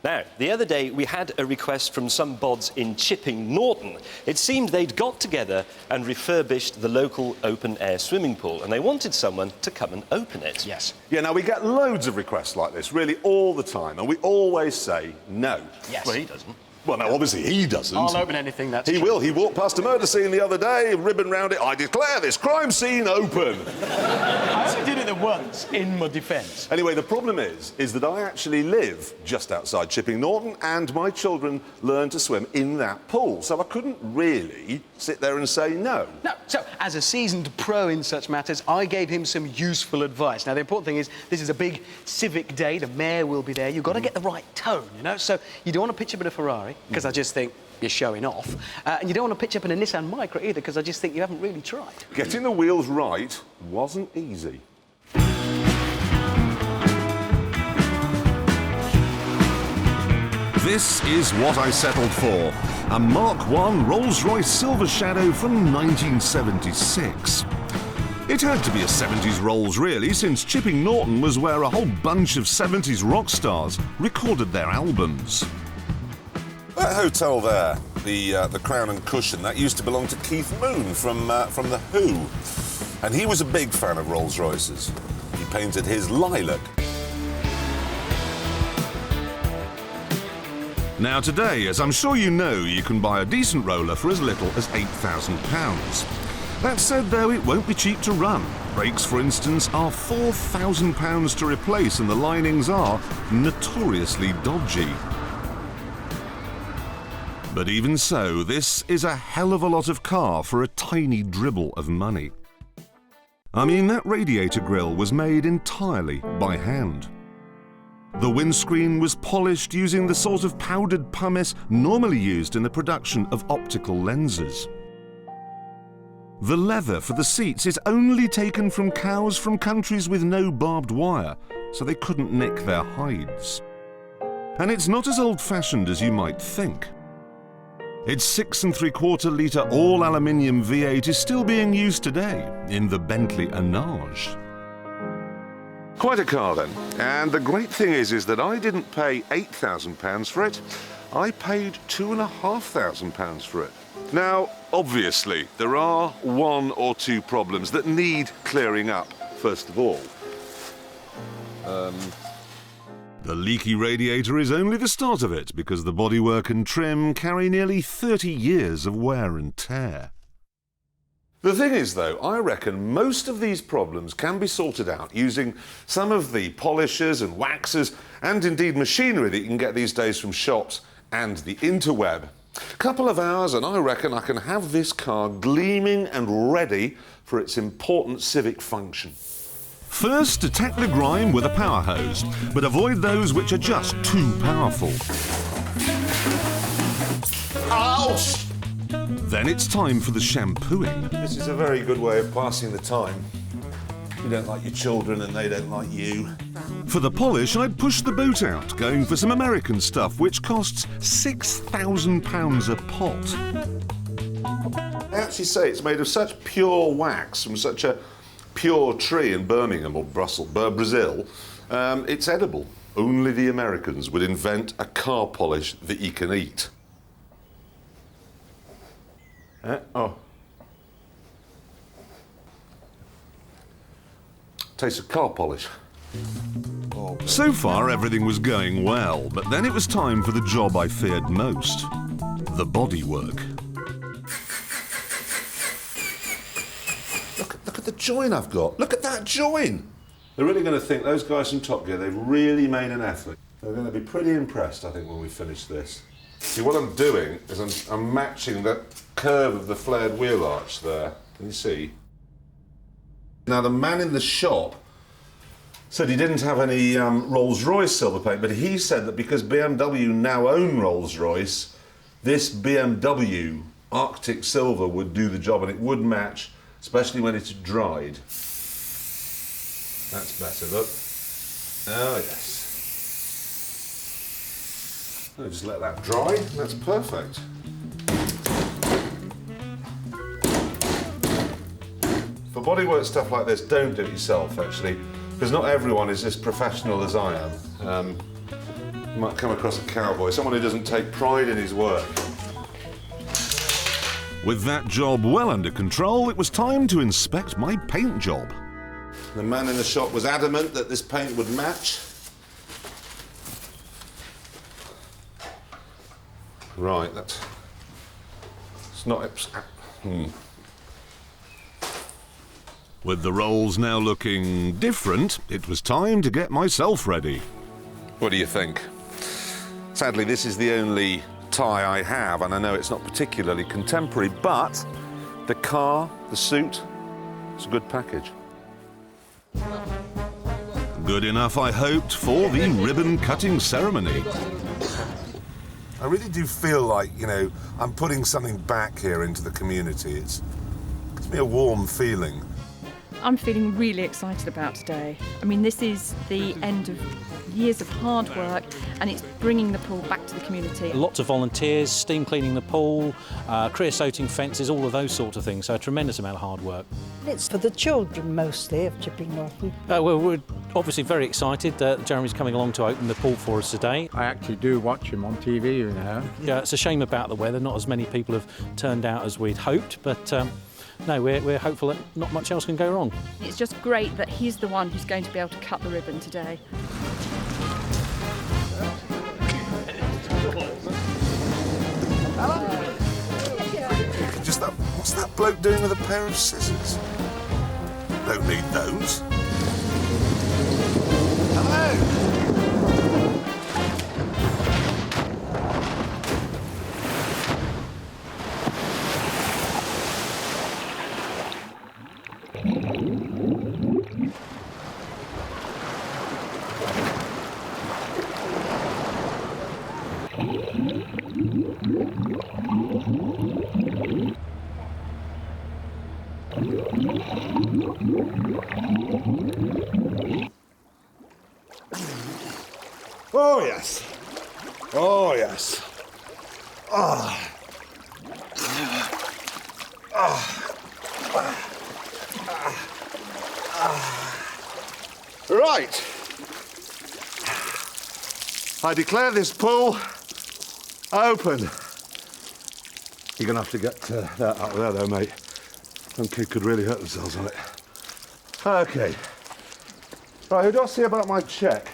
Now, the other day we had a request from some bods in Chipping Norton. It seemed they'd got together and refurbished the local open-air swimming pool, and they wanted someone to come and open it. Yes. Yeah, now we get loads of requests like this, really all the time, and we always say no. Yes. Well, he doesn't. Well, no, obviously he doesn't. I'll open anything, that's He true. will. He walked past a murder scene the other day, ribbon round it. I declare this crime scene open. I only did it once, in my defence. Anyway, the problem is that I actually live just outside Chipping Norton, and my children learn to swim in that pool, so I couldn't really sit there and say no. No, so, as a seasoned pro in such matters, I gave him some useful advice. Now, the important thing is, this is a big civic day, the mayor will be there, you've got to get the right tone, you know? So, you don't want to pitch up in a Ferrari, because I just think you're showing off, and you don't want to pitch up in a Nissan Micra either, because I just think you haven't really tried. Getting the wheels right wasn't easy. This is what I settled for. A Mark I Rolls-Royce Silver Shadow from 1976. It had to be a 70s Rolls, really, since Chipping Norton was where a whole bunch of 70s rock stars recorded their albums. That hotel there, the Crown and Cushion, that used to belong to Keith Moon from The Who. And he was a big fan of Rolls-Royces. He painted his lilac. Now today, as I'm sure you know, you can buy a decent roller for as little as £8,000. That said, though, it won't be cheap to run. Brakes, for instance, are £4,000 to replace, and the linings are notoriously dodgy. But even so, this is a hell of a lot of car for a tiny dribble of money. I mean, that radiator grille was made entirely by hand. The windscreen was polished using the sort of powdered pumice normally used in the production of optical lenses. The leather for the seats is only taken from cows from countries with no barbed wire, so they couldn't nick their hides. And it's not as old-fashioned as you might think. Its 6 3/4 litre all-aluminium V8 is still being used today in the Bentley Anage. Quite a car then, and the great thing is that I didn't pay £8,000 for it, I paid £2,500 for it. Now, obviously, there are one or two problems that need clearing up, first of all. The leaky radiator is only the start of it, because the bodywork and trim carry nearly 30 years of wear and tear. The thing is, though, I reckon most of these problems can be sorted out using some of the polishers and waxers and indeed machinery that you can get these days from shops and the interweb. A couple of hours and I reckon I can have this car gleaming and ready for its important civic function. First, attack the grime with a power hose, but avoid those which are just too powerful. Ouch! Then it's time for the shampooing. This is a very good way of passing the time. You don't like your children and they don't like you. For the polish, I'd push the boat out, going for some American stuff, which costs £6,000 a pot. They actually say it's made of such pure wax from such a pure tree in Birmingham or Brazil, it's edible. Only the Americans would invent a car polish that you can eat. Oh. Tastes of car polish. Oh, so far, everything was going well, but then it was time for the job I feared most. The bodywork. Look at the join I've got. Look at that join! They're really going to think, those guys from Top Gear, they've really made an effort. They're going to be pretty impressed, I think, when we finish this. See, what I'm doing is I'm matching the curve of the flared wheel arch there. Can you see? Now, the man in the shop said he didn't have any Rolls-Royce silver paint, but he said that because BMW now own Rolls-Royce, this BMW Arctic Silver would do the job and it would match, especially when it's dried. That's better, look. Oh, yes. I'll just let that dry, and that's perfect. For bodywork stuff like this, don't do it yourself, actually, because not everyone is as professional as I am. You might come across a cowboy, someone who doesn't take pride in his work. With that job well under control, it was time to inspect my paint job. The man in the shop was adamant that this paint would match. Right, it's not... With the rolls now looking different, it was time to get myself ready. What do you think? Sadly, this is the only tie I have, and I know it's not particularly contemporary, but the car, the suit, it's a good package. Good enough, I hoped, for the ribbon-cutting ceremony. I really do feel like, you know, I'm putting something back here into the community. It gives me a warm feeling. I'm feeling really excited about today. I mean, this is the end of years of hard work, and it's bringing the pool back to the community. Lots of volunteers, steam cleaning the pool, creosoting fences, all of those sort of things, so a tremendous amount of hard work. It's for the children mostly of Chipping Norton. Well, we're obviously very excited that Jeremy's coming along to open the pool for us today. I actually do watch him on TV, you know. Yeah, it's a shame about the weather, not as many people have turned out as we'd hoped, but no, we're hopeful that not much else can go wrong. It's just great that he's the one who's going to be able to cut the ribbon today. Just that, what's that bloke doing with a pair of scissors? Don't need those. Hello! Oh, yes. Oh, yes. Oh. Right. I declare this pool open. You're going to have to get that out there, though, mate. Some kid could really hurt themselves on it. OK. Right, who do I see about my cheque?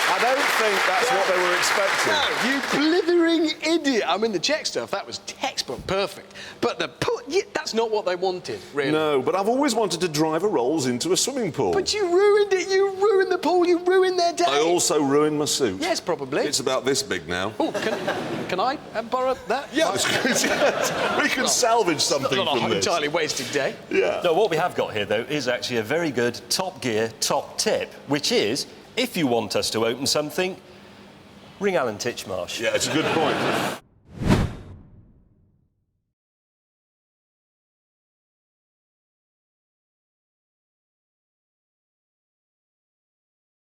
I don't think that's what they were expecting. No, you blithering idiot. I mean, the check stuff, that was textbook perfect. But the pool, that's not what they wanted, really. No, but I've always wanted to drive a Rolls into a swimming pool. But you ruined it. You ruined the pool. You ruined their day. I also ruined my suit. Yes, probably. It's about this big now. Oh, can I borrow that? Yeah, we can salvage something Not from an this. entirely wasted day. Yeah. No, what we have got here, though, is actually a very good Top Gear top tip, which is, if you want us to open something, ring Alan Titchmarsh. Yeah, it's a good point.